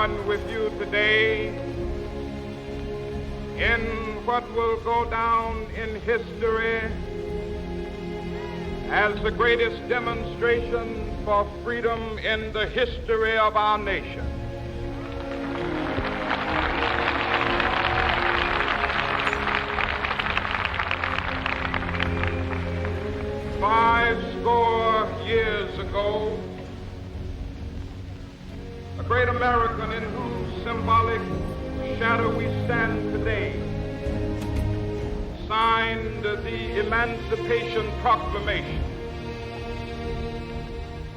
join with you today in what will go down in history as the greatest demonstration for freedom in the history of our nation. Fourscore years ago, a great American in whose symbolic shadow we stand today signed the Emancipation Proclamation.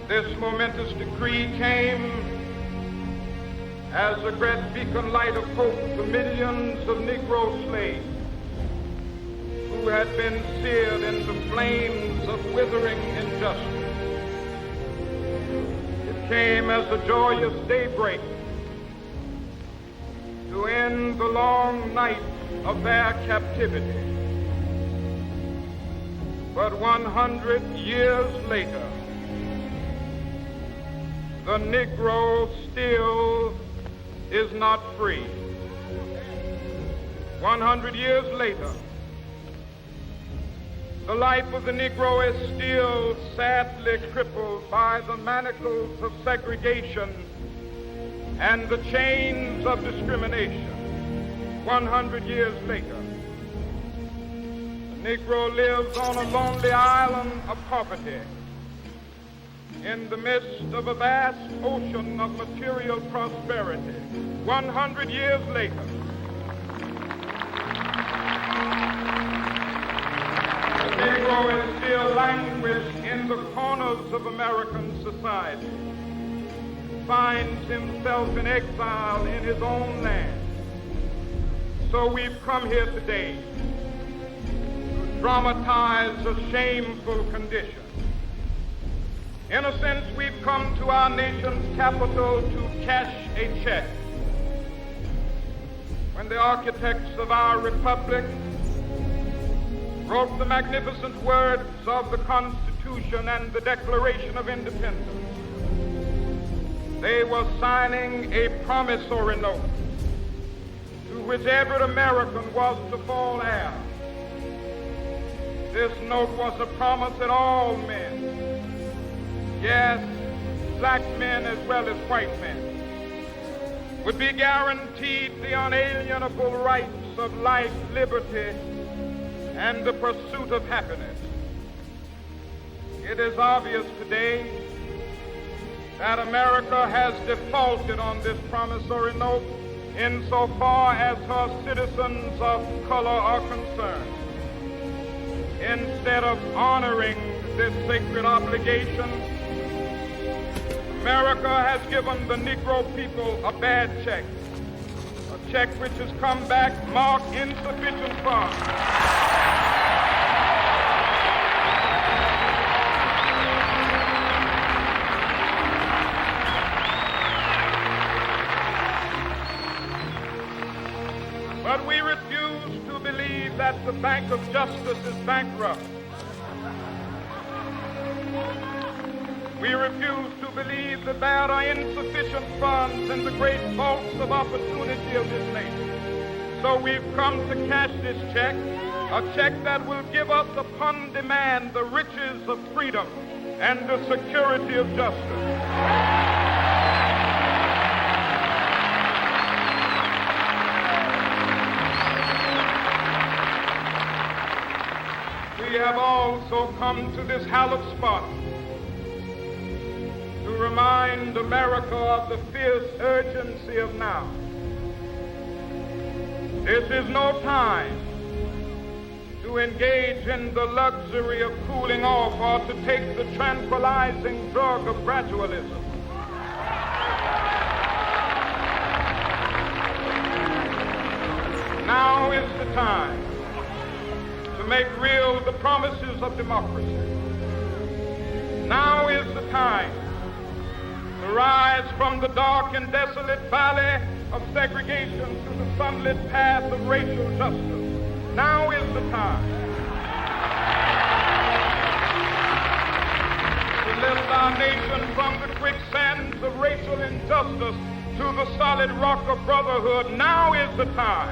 This momentous decree came as a great beacon light of hope to millions of Negro slaves who had been seared in the flames of withering injustice. It came as a joyous daybreak to end the long night of their captivity. But 100 years later, the Negro still is not free. 100 years later, the life of the Negro is still sadly crippled by the manacles of segregation and the chains of discrimination. 100 years later, the Negro lives on a lonely island of poverty in the midst of a vast ocean of material prosperity. 100 years later, the Negro is still languished in the corners of American society, finds himself in exile in his own land. So we've come here today to dramatize a shameful condition. In a sense, we've come to our nation's capital to cash a check. When the architects of our republic wrote the magnificent words of the Constitution and the Declaration of Independence, they were signing a promissory note to which every American was to fall heir. This note was a promise that all men, yes, black men as well as white men, would be guaranteed the unalienable rights of life, liberty, and the pursuit of happiness. It is obvious today that America has defaulted on this promissory note insofar as her citizens of color are concerned. Instead of honoring this sacred obligation, America has given the Negro people a bad check, a check which has come back marked insufficient funds. But we refuse to believe that the Bank of Justice is bankrupt. We refuse to believe that there are insufficient funds in the great vaults of opportunity of this nation. So we've come to cash this check, a check that will give us upon demand the riches of freedom and the security of justice. We have also come to this hallowed spot to remind America of the fierce urgency of now. This is no time to engage in the luxury of cooling off or to take the tranquilizing drug of gradualism. Now is the time to make real the promises of democracy. Now is the time to rise from the dark and desolate valley of segregation to the sunlit path of racial justice. Now is the time to lift our nation from the quicksands of racial injustice to the solid rock of brotherhood. Now is the time.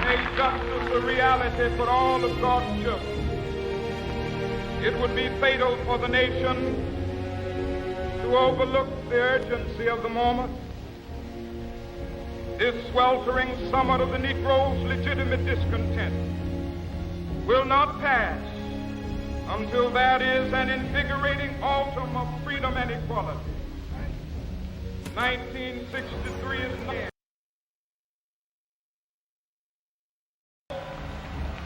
Make justice a reality for all of God's children. It would be fatal for the nation to overlook the urgency of the moment. This sweltering summit of the Negro's legitimate discontent will not pass until there is an invigorating autumn of freedom and equality. 1963 is near.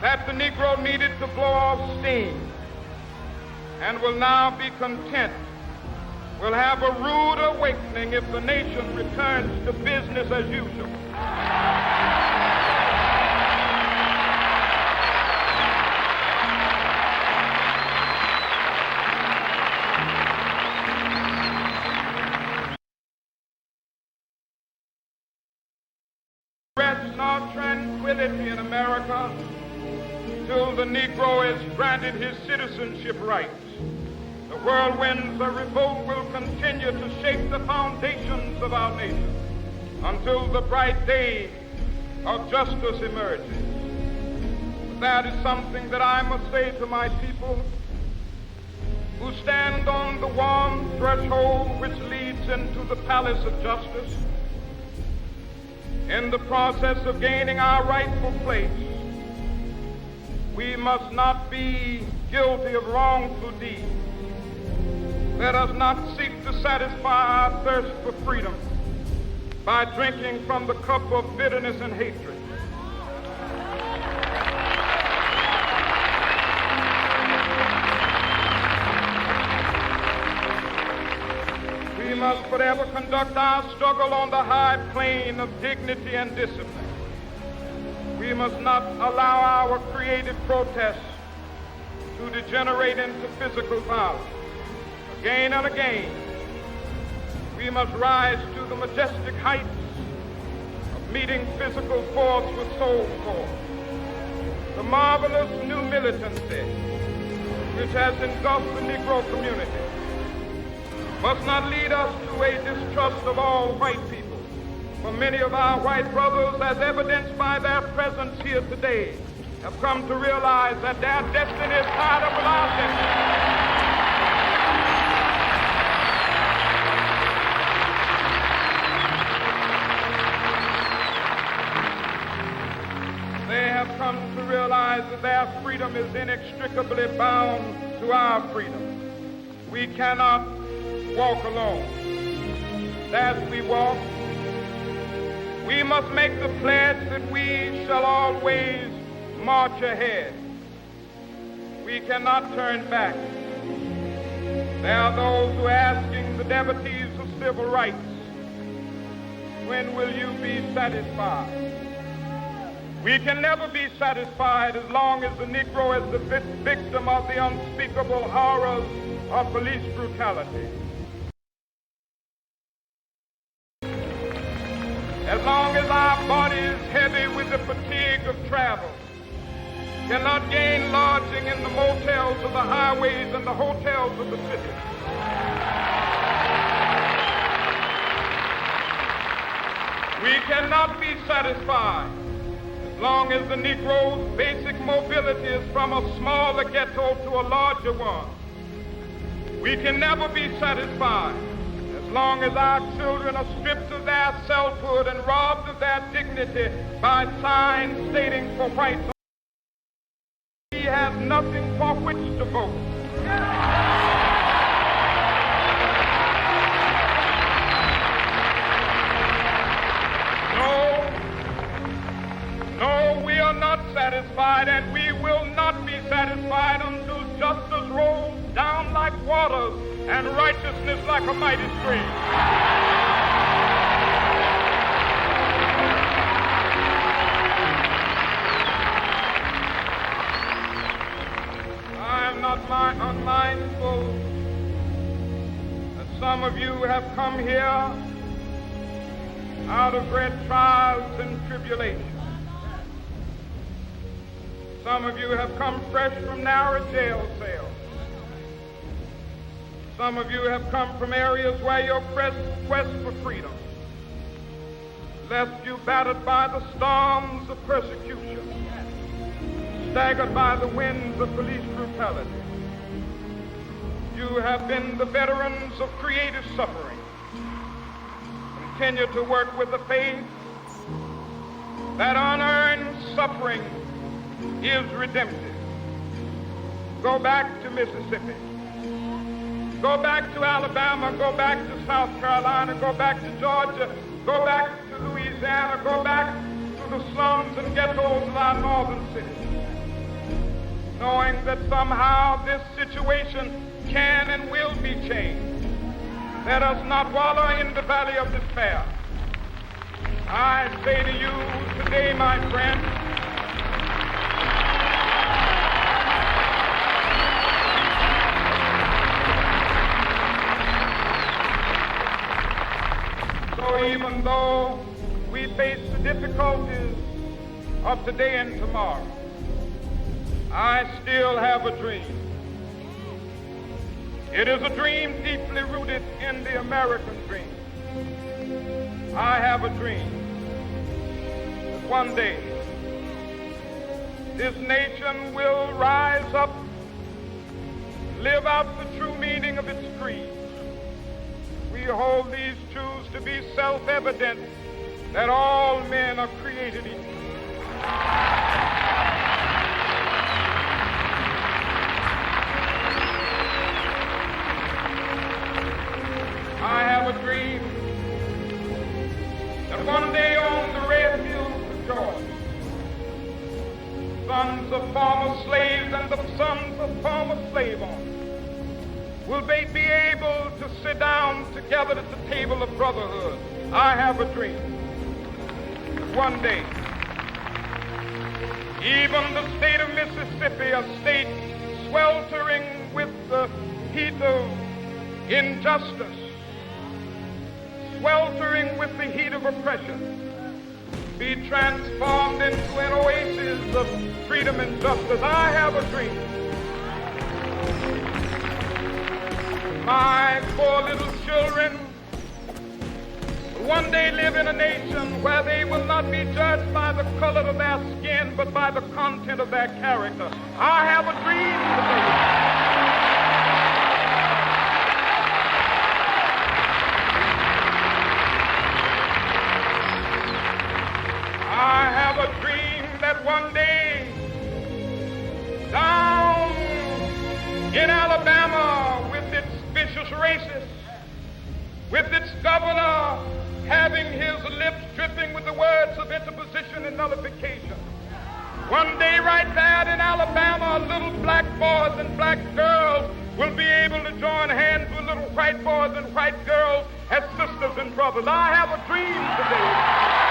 That the Negro needed to blow off steam and will now be content, will have a rude awakening if the nation returns to business as usual. Rest nor tranquility in America till the Negro is granted his citizenship rights. The whirlwinds of revolt will continue to shake the foundations of our nation until the bright day of justice emerges. That is something that I must say to my people who stand on the warm threshold which leads into the palace of justice. In the process of gaining our rightful place, we must not be guilty of wrongful deeds. Let us not seek to satisfy our thirst for freedom by drinking from the cup of bitterness and hatred. We must forever conduct our struggle on the high plane of dignity and discipline. We must not allow our creative protests to degenerate into physical violence. Again and again, we must rise to the majestic heights of meeting physical force with soul force. The marvelous new militancy which has engulfed the Negro community must not lead us to a distrust of all white people. For many of our white brothers, as evidenced by their presence here today, have come to realize that their destiny is tied up with our destiny. They have come to realize that their freedom is inextricably bound to our freedom. We cannot walk alone. As we walk, we must make the pledge that we shall always march ahead. We cannot turn back. There are those who are asking the devotees of civil rights, when will you be satisfied? We can never be satisfied as long as the Negro is the victim of the unspeakable horrors of police brutality. As long as our body is heavy with the fatigue of travel, cannot gain lodging in the motels of the highways and the hotels of the city. We cannot be satisfied as long as the Negro's basic mobility is from a smaller ghetto to a larger one. We can never be satisfied as long as our children are stripped of their selfhood and robbed of their dignity by signs stating for whites he has nothing for which to vote. No, we are not satisfied, and we will not be satisfied until justice rolls down like waters and righteousness like a mighty stream. I am not unmindful that some of you have come here out of great trials and tribulations. Some of you have come fresh from narrow jail cells. Some of you have come from areas where your quest for freedom left you battered by the storms of persecution, staggered by the winds of police brutality. You have been the veterans of creative suffering. Continue to work with the faith that unearned suffering is redemptive. Go back to Mississippi. Go back to Alabama. Go back to South Carolina. Go back to Georgia. Go back to Louisiana. Go back to the slums and ghettos of our northern cities, knowing that somehow this situation can and will be changed. Let us not wallow in the valley of despair. I say to you today, my friend, so even though we face the difficulties of today and tomorrow, I still have a dream. It is a dream deeply rooted in the American dream. I have a dream that one day this nation will rise up, live out the true meaning of its creed. We hold these truths to be self-evident, that all men are created equal. I have a dream that one day on the red hills of Georgia, sons of former slaves and the sons of former slave owners will be able to sit down together at the table of brotherhood. I have a dream that one day, even the state of Mississippi, a state sweltering with the heat of injustice, sweltering with the heat of oppression, be transformed into an oasis of freedom and justice. I have a dream. My poor little children will one day live in a nation where they will not be judged by the color of their skin, but by the content of their character. I have a dream today. I have a dream that one day down in Alabama, with its vicious racists, with its governor having his lips dripping with the words of interposition and nullification, one day right there in Alabama, little black boys and black girls will be able to join hands with little white boys and white girls as sisters and brothers. I have a dream today.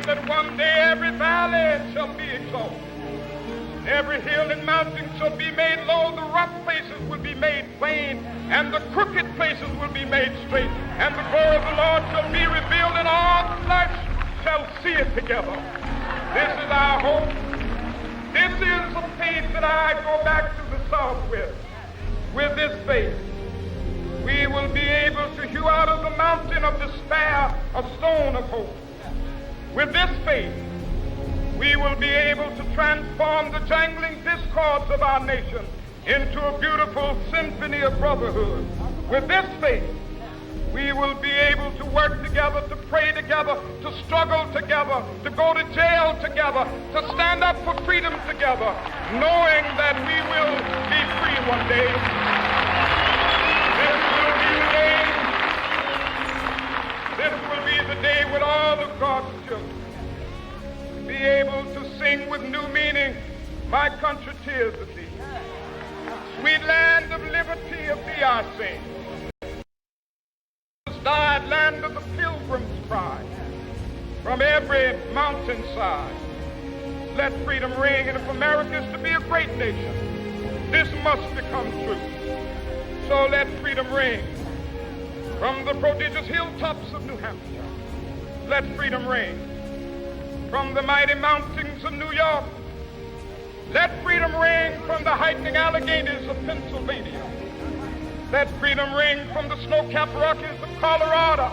That one day every valley shall be exalted, every hill and mountain shall be made low, the rough places will be made plain, and the crooked places will be made straight, and the glory of the Lord shall be revealed, and all flesh shall see it together. This is our hope. This is the faith that I go back to the South with. With this faith, we will be able to hew out of the mountain of despair a stone of hope. With this faith, we will be able to transform the jangling discords of our nation into a beautiful symphony of brotherhood. With this faith, we will be able to work together, to pray together, to struggle together, to go to jail together, to stand up for freedom together, knowing that we will be free one day. This will be the day with all of God's children be able to sing with new meaning, my country, tears of thee. Sweet land of liberty, of thee I sing. Died land of the pilgrim's cry. From every mountainside, let freedom ring. And if America is to be a great nation, this must become true. So let freedom ring. From the prodigious hilltops of New Hampshire, let freedom ring. from the mighty mountains of New York. Let freedom ring from the hiking Alleghenies of Pennsylvania. Let freedom ring from the snow-capped Rockies of Colorado.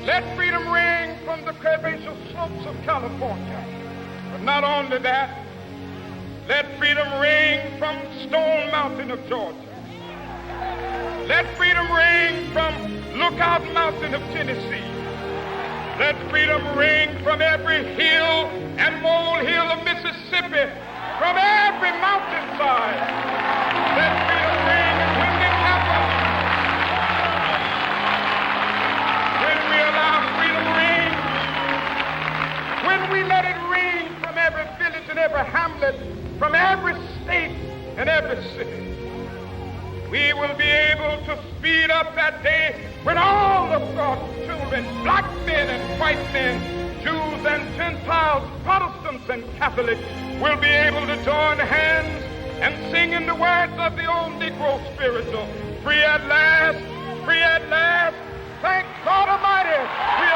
Let freedom ring from the curvaceous slopes of California. But not only that, let freedom ring from Stone Mountain of Georgia. Let freedom ring from Lookout Mountain of Tennessee. Let freedom ring from every hill and molehill of Mississippi, from every mountainside. Let freedom ring when it happens. When we allow freedom ring, when we let it ring from every village and every hamlet, from every state and every city, we will be able to speed up that day when all of God's children, black men and white men, Jews and Gentiles, Protestants and Catholics, will be able to join hands and sing in the words of the old Negro spiritual, free at last, thank God Almighty, we